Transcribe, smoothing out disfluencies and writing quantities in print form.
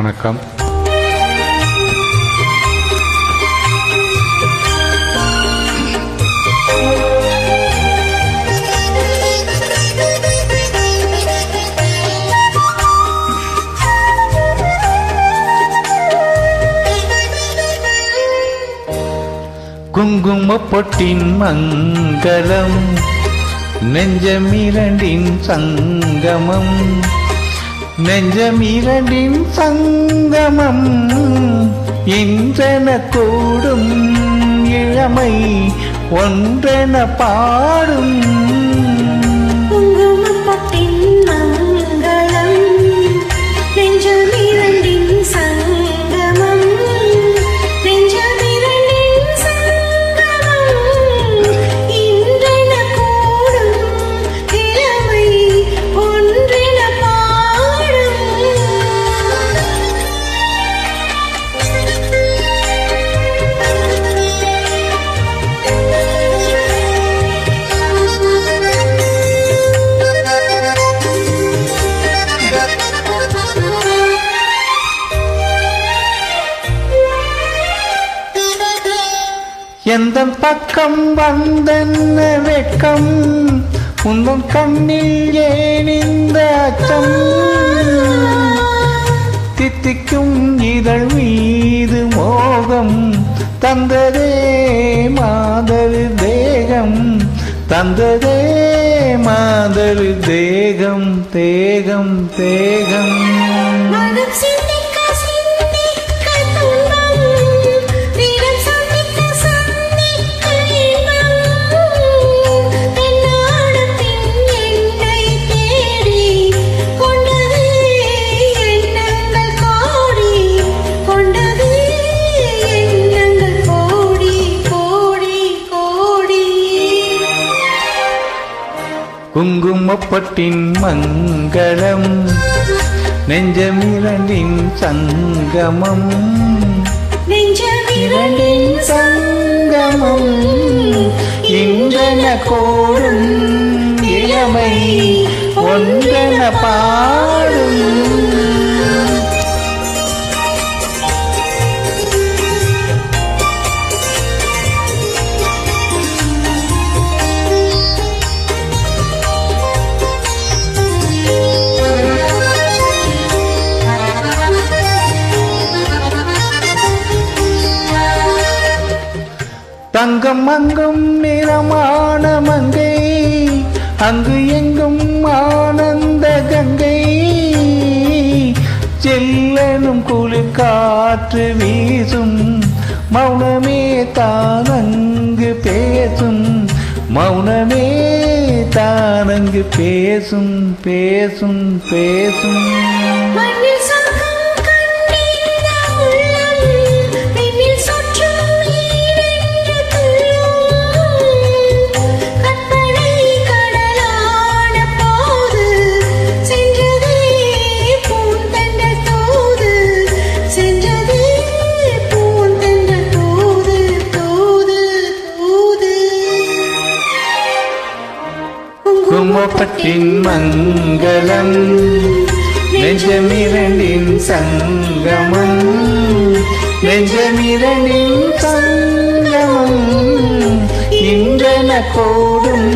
வணக்கம். குங்குமப் பொட்டின் மங்களம், நெஞ்சமிரண்டின் சங்கமம், நெஞ்சமிரண்டின் சங்கமம், இன்றென கூடும் இளமை ஒன்றென பாடும். எந்தன் பக்கம் வந்தென்ன வெட்கம், உந்தன் கண்ணில் ஏன் இந்த அச்சம், தித்திக்கும் இதழ் மீது மோகம் தந்ததே மாதரு தேகம், தந்ததே மாதரு தேகம், தேகம் தேகம். குங்குமப்பட்டின் மங்களம், நெஞ்சமிரண்டின் சங்கமம், நெஞ்சமிரண்டின் சங்கமம், இன்றென கோடும் இளமை ஒன்றென பாடும். தங்கம் அங்கும் நிறமான மங்கை, அங்கு எங்கும் ஆனந்த கங்கை, செல்லனும் குளிர் காற்று வீசும், மௌனமே தானங்கு பேசும், மௌனமே தானங்கு பேசும், பேசும் பேசும். குங்குமப்பட்டின் மங்களம், நெஞ்சமிரண்டின் சங்கமம், நெஞ்சமிரண்டின் சங்கமம், இன்றென கோடும்